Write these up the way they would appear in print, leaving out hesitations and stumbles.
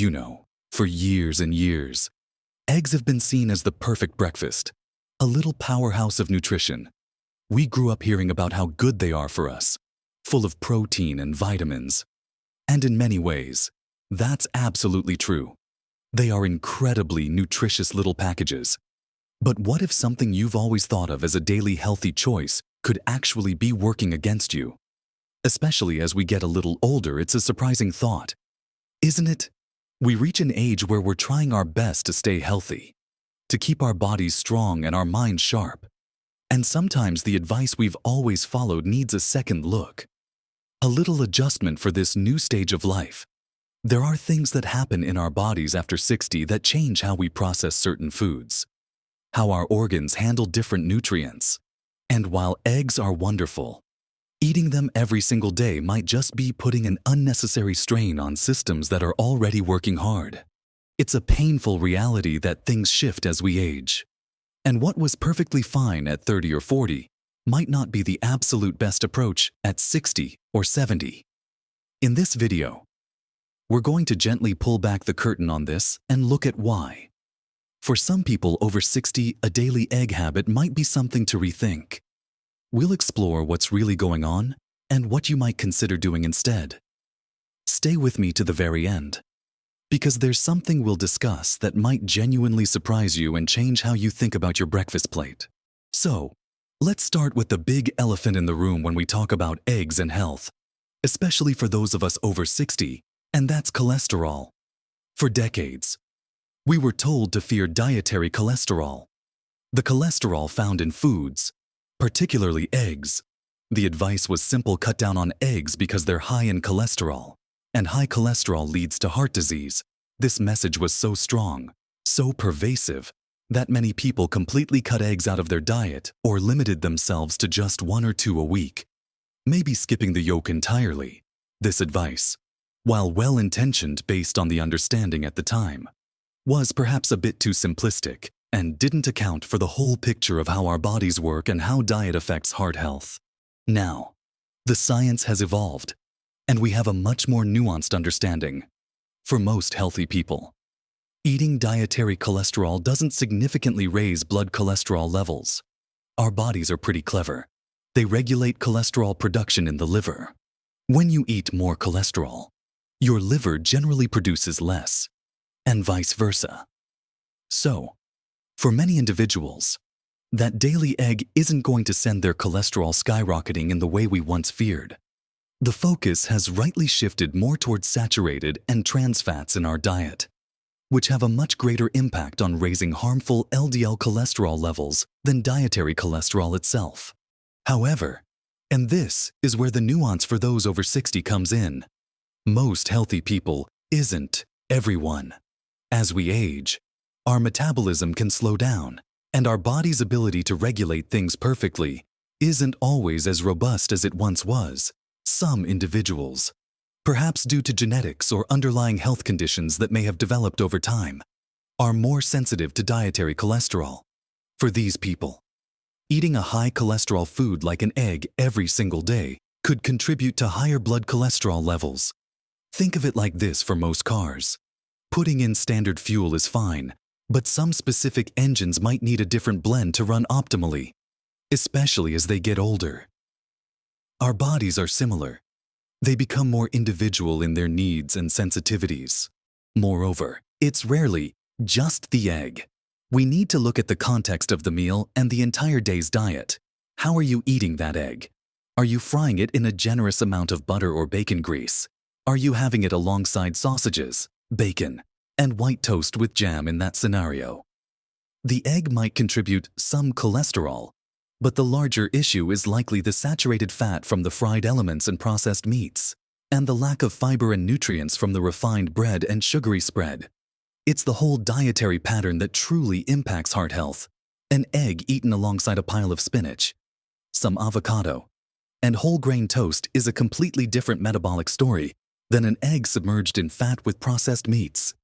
You know, for years and years, eggs have been seen as the perfect breakfast, a little powerhouse of nutrition. We grew up hearing about how good they are for us, full of protein and vitamins. And in many ways, that's absolutely true. They are incredibly nutritious little packages. But what if something you've always thought of as a daily healthy choice could actually be working against you? Especially as we get a little older, it's a surprising thought, isn't it? We reach an age where we're trying our best to stay healthy, to keep our bodies strong and our minds sharp. And sometimes the advice we've always followed needs a second look, a little adjustment for this new stage of life. There are things that happen in our bodies after 60 that change how we process certain foods, how our organs handle different nutrients. And while eggs are wonderful, eating them every single day might just be putting an unnecessary strain on systems that are already working hard. It's a painful reality that things shift as we age. And what was perfectly fine at 30 or 40 might not be the absolute best approach at 60 or 70. In this video, we're going to gently pull back the curtain on this and look at why. For some people over 60, a daily egg habit might be something to rethink. We'll explore what's really going on and what you might consider doing instead. Stay with me to the very end, because there's something we'll discuss that might genuinely surprise you and change how you think about your breakfast plate. So, let's start with the big elephant in the room when we talk about eggs and health, especially for those of us over 60, and that's cholesterol. For decades, we were told to fear dietary cholesterol, the cholesterol found in foods, particularly eggs. The advice was simple: cut down on eggs because they're high in cholesterol, and high cholesterol leads to heart disease. This message was so strong, so pervasive, that many people completely cut eggs out of their diet or limited themselves to just 1 or 2 a week, maybe skipping the yolk entirely. This advice, while well-intentioned based on the understanding at the time, was perhaps a bit too simplistic and didn't account for the whole picture of how our bodies work and how diet affects heart health. Now, the science has evolved, and we have a much more nuanced understanding. For most healthy people, eating dietary cholesterol doesn't significantly raise blood cholesterol levels. Our bodies are pretty clever. They regulate cholesterol production in the liver. When you eat more cholesterol, your liver generally produces less, and vice versa. So, for many individuals, that daily egg isn't going to send their cholesterol skyrocketing in the way we once feared. The focus has rightly shifted more towards saturated and trans fats in our diet, which have a much greater impact on raising harmful LDL cholesterol levels than dietary cholesterol itself. However, and this is where the nuance for those over 60 comes in, most healthy people isn't everyone. As we age, our metabolism can slow down, and our body's ability to regulate things perfectly isn't always as robust as it once was. Some individuals, perhaps due to genetics or underlying health conditions that may have developed over time, are more sensitive to dietary cholesterol. For these people, eating a high cholesterol food like an egg every single day could contribute to higher blood cholesterol levels. Think of it like this: for most cars, putting in standard fuel is fine, but some specific engines might need a different blend to run optimally, especially as they get older. Our bodies are similar. They become more individual in their needs and sensitivities. Moreover, it's rarely just the egg. We need to look at the context of the meal and the entire day's diet. How are you eating that egg? Are you frying it in a generous amount of butter or bacon grease? Are you having it alongside sausages, bacon, and white toast with jam in that scenario? The egg might contribute some cholesterol, but the larger issue is likely the saturated fat from the fried elements and processed meats, and the lack of fiber and nutrients from the refined bread and sugary spread. It's the whole dietary pattern that truly impacts heart health. An egg eaten alongside a pile of spinach, some avocado, and whole grain toast is a completely different metabolic story than an egg submerged in fat with processed meats.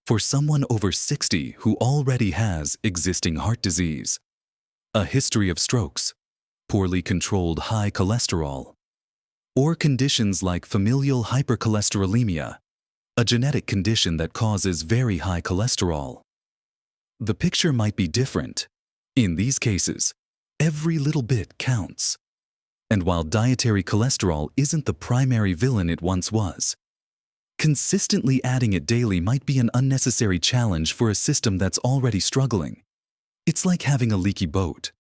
For someone over 60 who already has existing heart disease, a history of strokes, poorly controlled high cholesterol, or conditions like familial hypercholesterolemia, a genetic condition that causes very high cholesterol. The picture might be different. In these cases, every little bit counts. And while dietary cholesterol isn't the primary villain it once was, consistently adding it daily might be an unnecessary challenge for a system that's already struggling. It's like having a leaky boat.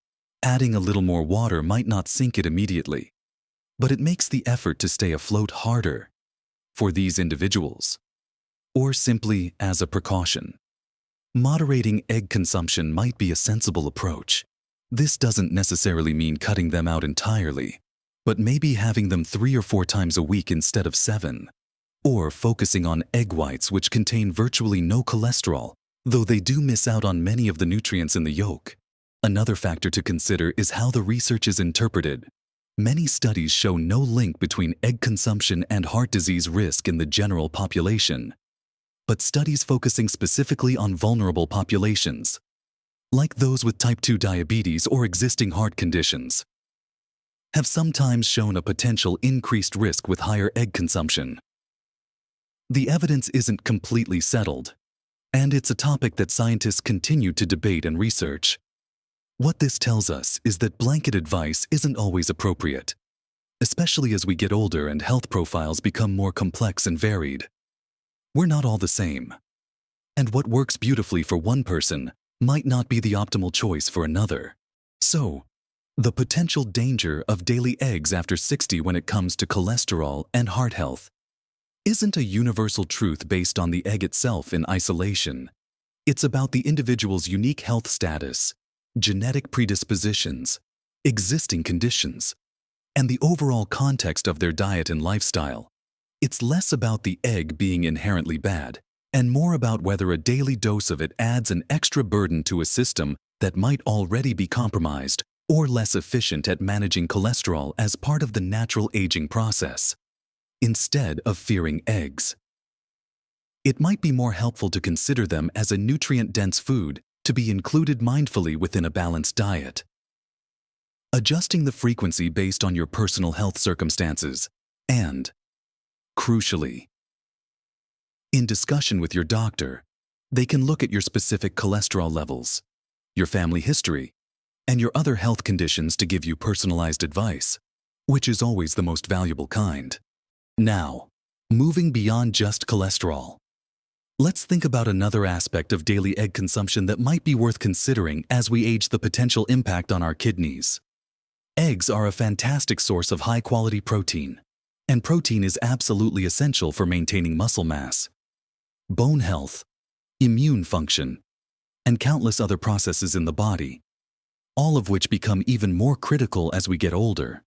Adding a little more water might not sink it immediately, but it makes the effort to stay afloat harder for these individuals, or simply as a precaution. Moderating egg consumption might be a sensible approach. This doesn't necessarily mean cutting them out entirely, but maybe having them 3 or 4 times a week instead of 7, or focusing on egg whites which contain virtually no cholesterol, though they do miss out on many of the nutrients in the yolk. Another factor to consider is how the research is interpreted. Many studies show no link between egg consumption and heart disease risk in the general population, but studies focusing specifically on vulnerable populations, like those with type 2 diabetes or existing heart conditions, have sometimes shown a potential increased risk with higher egg consumption. The evidence isn't completely settled, and it's a topic that scientists continue to debate and research. What this tells us is that blanket advice isn't always appropriate, especially as we get older and health profiles become more complex and varied. We're not all the same, and what works beautifully for one person might not be the optimal choice for another. So, the potential danger of daily eggs after 60 when it comes to cholesterol and heart health isn't a universal truth based on the egg itself in isolation. It's about the individual's unique health status, genetic predispositions, existing conditions, and the overall context of their diet and lifestyle. It's less about the egg being inherently bad, and more about whether a daily dose of it adds an extra burden to a system that might already be compromised or less efficient at managing cholesterol as part of the natural aging process. Instead of fearing eggs, it might be more helpful to consider them as a nutrient-dense food to be included mindfully within a balanced diet. Adjusting the frequency based on your personal health circumstances and, crucially, in discussion with your doctor, they can look at your specific cholesterol levels, your family history, and your other health conditions to give you personalized advice, which is always the most valuable kind. Now, moving beyond just cholesterol, let's think about another aspect of daily egg consumption that might be worth considering as we age: the potential impact on our kidneys. Eggs are a fantastic source of high-quality protein, and protein is absolutely essential for maintaining muscle mass, bone health, immune function, and countless other processes in the body, all of which become even more critical as we get older.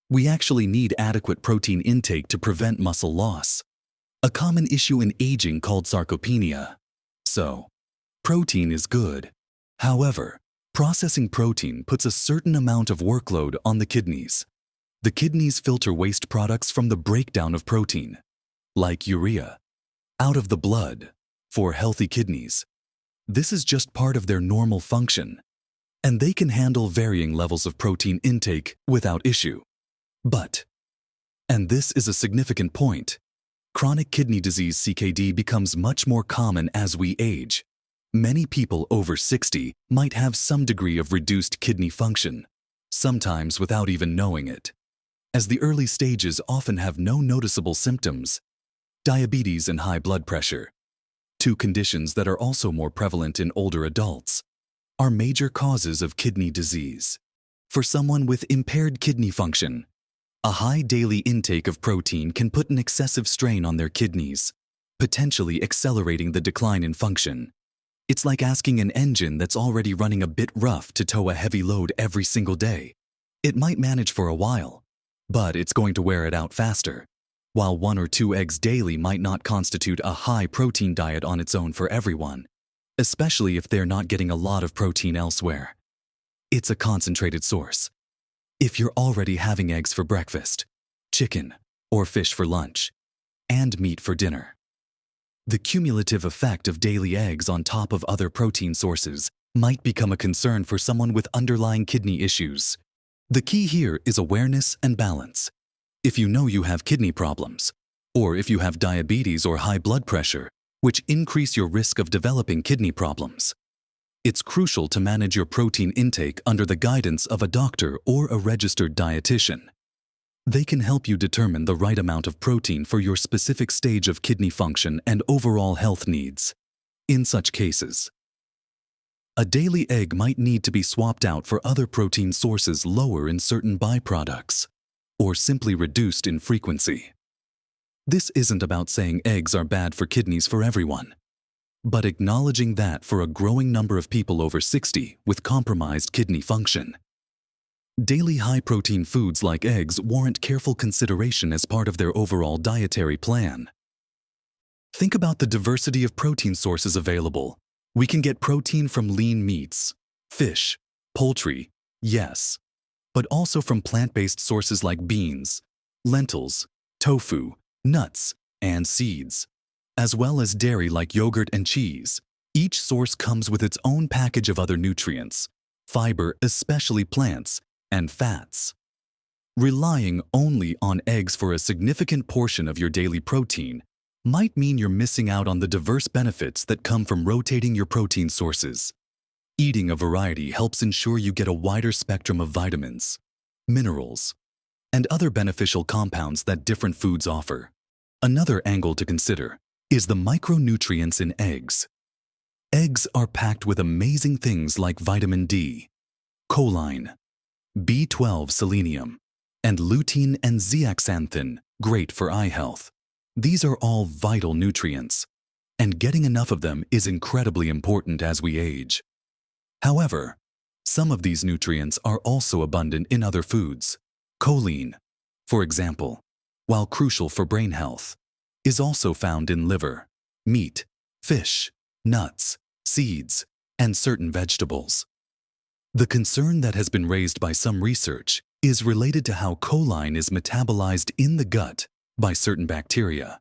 We actually need adequate protein intake to prevent muscle loss, a common issue in aging called sarcopenia. So, protein is good. However, processing protein puts a certain amount of workload on the kidneys. The kidneys filter waste products from the breakdown of protein, like urea, out of the blood for healthy kidneys. This is just part of their normal function, and they can handle varying levels of protein intake without issue. But, and this is a significant point, chronic kidney disease (CKD) becomes much more common as we age. Many people over 60 might have some degree of reduced kidney function, sometimes without even knowing it, as the early stages often have no noticeable symptoms. Diabetes and high blood pressure, two conditions that are also more prevalent in older adults, are major causes of kidney disease. For someone with impaired kidney function, a high daily intake of protein can put an excessive strain on their kidneys, potentially accelerating the decline in function. It's like asking an engine that's already running a bit rough to tow a heavy load every single day. It might manage for a while, but it's going to wear it out faster. While 1 or 2 eggs daily might not constitute a high-protein diet on its own for everyone, especially if they're not getting a lot of protein elsewhere. It's a concentrated source. If you're already having eggs for breakfast, chicken or fish for lunch, and meat for dinner, the cumulative effect of daily eggs on top of other protein sources might become a concern for someone with underlying kidney issues. The key here is awareness and balance. If you know you have kidney problems, or if you have diabetes or high blood pressure, which increase your risk of developing kidney problems. It's crucial to manage your protein intake under the guidance of a doctor or a registered dietitian. They can help you determine the right amount of protein for your specific stage of kidney function and overall health needs. In such cases, a daily egg might need to be swapped out for other protein sources lower in certain byproducts, or simply reduced in frequency. This isn't about saying eggs are bad for kidneys for everyone, but acknowledging that for a growing number of people over 60 with compromised kidney function, daily high-protein foods like eggs warrant careful consideration as part of their overall dietary plan. Think about the diversity of protein sources available. We can get protein from lean meats, fish, poultry, yes, but also from plant-based sources like beans, lentils, tofu, nuts, and seeds, as well as dairy like yogurt and cheese. Each source comes with its own package of other nutrients, fiber, especially plants, and fats. Relying only on eggs for a significant portion of your daily protein might mean you're missing out on the diverse benefits that come from rotating your protein sources. Eating a variety helps ensure you get a wider spectrum of vitamins, minerals, and other beneficial compounds that different foods offer. Another angle to consider is the micronutrients in eggs. Eggs are packed with amazing things like vitamin D, choline, B12 selenium, and lutein and zeaxanthin, great for eye health. These are all vital nutrients, and getting enough of them is incredibly important as we age. However, some of these nutrients are also abundant in other foods. Choline, for example, while crucial for brain health, is also found in liver, meat, fish, nuts, seeds, and certain vegetables. The concern that has been raised by some research is related to how choline is metabolized in the gut by certain bacteria,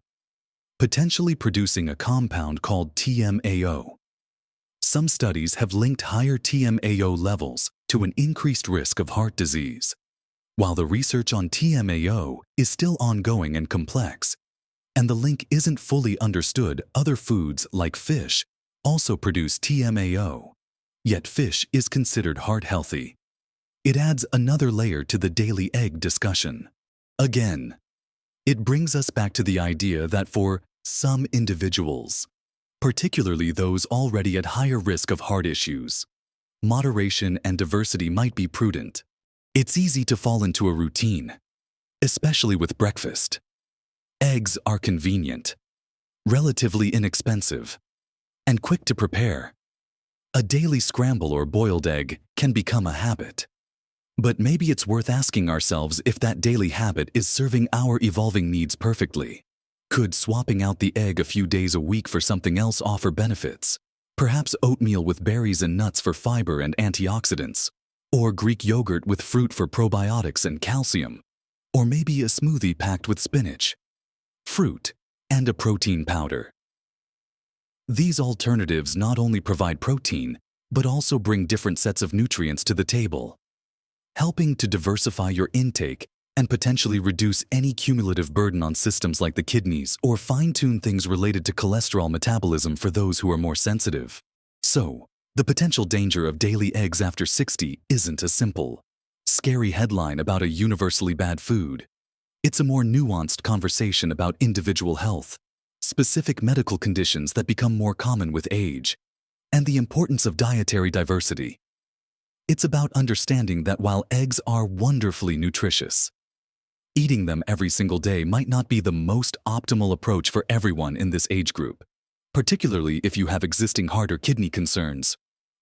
potentially producing a compound called TMAO. Some studies have linked higher TMAO levels to an increased risk of heart disease. While the research on TMAO is still ongoing and complex, and the link isn't fully understood, other foods like fish also produce TMAO, yet fish is considered heart healthy. It adds another layer to the daily egg discussion. Again, it brings us back to the idea that for some individuals, particularly those already at higher risk of heart issues, moderation and diversity might be prudent. It's easy to fall into a routine, especially with breakfast. Eggs are convenient, relatively inexpensive, and quick to prepare. A daily scramble or boiled egg can become a habit. But maybe it's worth asking ourselves if that daily habit is serving our evolving needs perfectly. Could swapping out the egg a few days a week for something else offer benefits? Perhaps oatmeal with berries and nuts for fiber and antioxidants, or Greek yogurt with fruit for probiotics and calcium, or maybe a smoothie packed with spinach, fruit, and a protein powder. These alternatives not only provide protein, but also bring different sets of nutrients to the table, helping to diversify your intake and potentially reduce any cumulative burden on systems like the kidneys or fine-tune things related to cholesterol metabolism for those who are more sensitive. So, the potential danger of daily eggs after 60 isn't a simple, scary headline about a universally bad food. It's a more nuanced conversation about individual health, specific medical conditions that become more common with age, and the importance of dietary diversity. It's about understanding that while eggs are wonderfully nutritious, eating them every single day might not be the most optimal approach for everyone in this age group, particularly if you have existing heart or kidney concerns,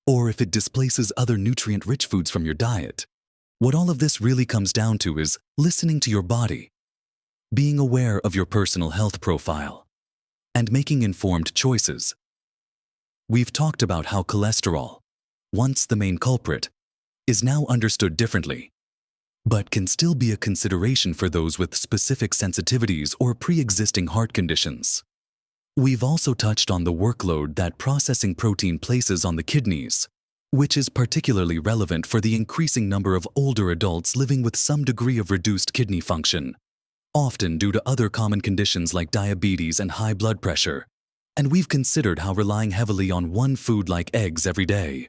or if it displaces other nutrient-rich foods from your diet. What all of this really comes down to is listening to your body, being aware of your personal health profile, and making informed choices. We've talked about how cholesterol, once the main culprit, is now understood differently, but can still be a consideration for those with specific sensitivities or pre-existing heart conditions. We've also touched on the workload that processing protein places on the kidneys, which is particularly relevant for the increasing number of older adults living with some degree of reduced kidney function. often due to other common conditions like diabetes and high blood pressure. And we've considered how relying heavily on one food like eggs every day,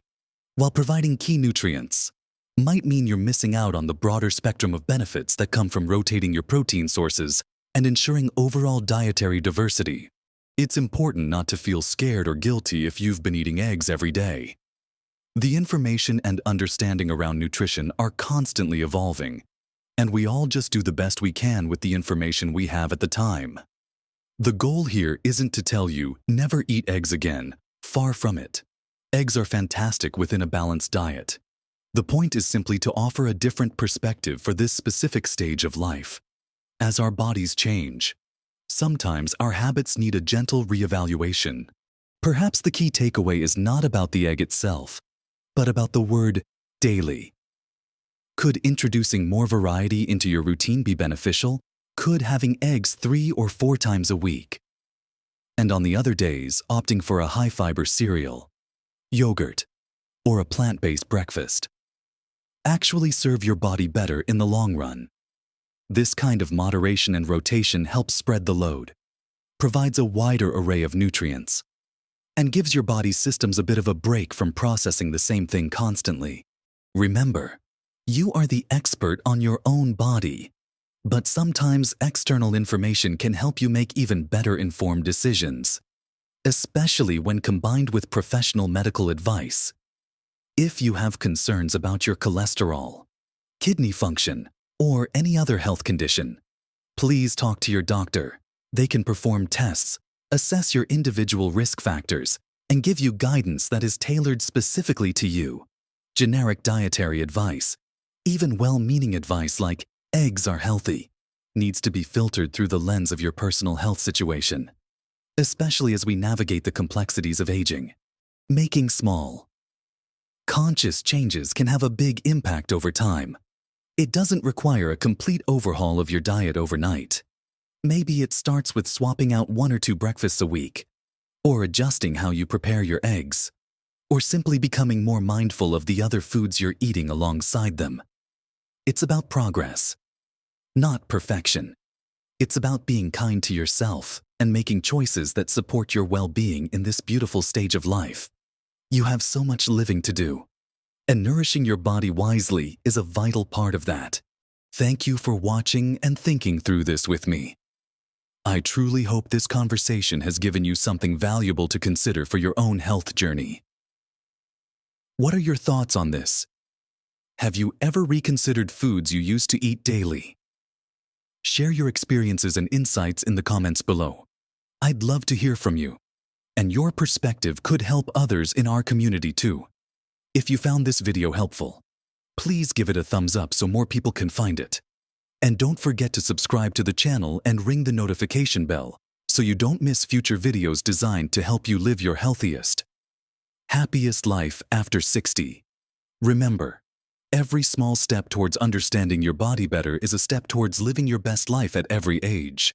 while providing key nutrients, might mean you're missing out on the broader spectrum of benefits that come from rotating your protein sources and ensuring overall dietary diversity. It's important not to feel scared or guilty if you've been eating eggs every day. The information and understanding around nutrition are constantly evolving, and we all just do the best we can with the information we have at the time. The goal here isn't to tell you, never eat eggs again. Far from it. Eggs are fantastic within a balanced diet. The point is simply to offer a different perspective for this specific stage of life. As our bodies change, sometimes our habits need a gentle reevaluation. Perhaps the key takeaway is not about the egg itself, but about the word daily. Could introducing more variety into your routine be beneficial? Could having eggs 3 or 4 times a week? And on the other days, opting for a high-fiber cereal, yogurt, or a plant-based breakfast actually serve your body better in the long run. This kind of moderation and rotation helps spread the load, provides a wider array of nutrients, and gives your body's systems a bit of a break from processing the same thing constantly. Remember, you are the expert on your own body, but sometimes external information can help you make even better informed decisions, especially when combined with professional medical advice. If you have concerns about your cholesterol, kidney function, or any other health condition, please talk to your doctor. They can perform tests, assess your individual risk factors, and give you guidance that is tailored specifically to you. Generic dietary advice, even well-meaning advice like eggs are healthy, needs to be filtered through the lens of your personal health situation, especially as we navigate the complexities of aging. Making small, conscious changes can have a big impact over time. It doesn't require a complete overhaul of your diet overnight. Maybe it starts with swapping out 1 or 2 breakfasts a week, or adjusting how you prepare your eggs, or simply becoming more mindful of the other foods you're eating alongside them. It's about progress, not perfection. It's about being kind to yourself and making choices that support your well-being in this beautiful stage of life. You have so much living to do, and nourishing your body wisely is a vital part of that. Thank you for watching and thinking through this with me. I truly hope this conversation has given you something valuable to consider for your own health journey. What are your thoughts on this? Have you ever reconsidered foods you used to eat daily? Share your experiences and insights in the comments below. I'd love to hear from you, and your perspective could help others in our community too. If you found this video helpful, please give it a thumbs up so more people can find it. And don't forget to subscribe to the channel and ring the notification bell so you don't miss future videos designed to help you live your healthiest, happiest life after 60. Remember, every small step towards understanding your body better is a step towards living your best life at every age.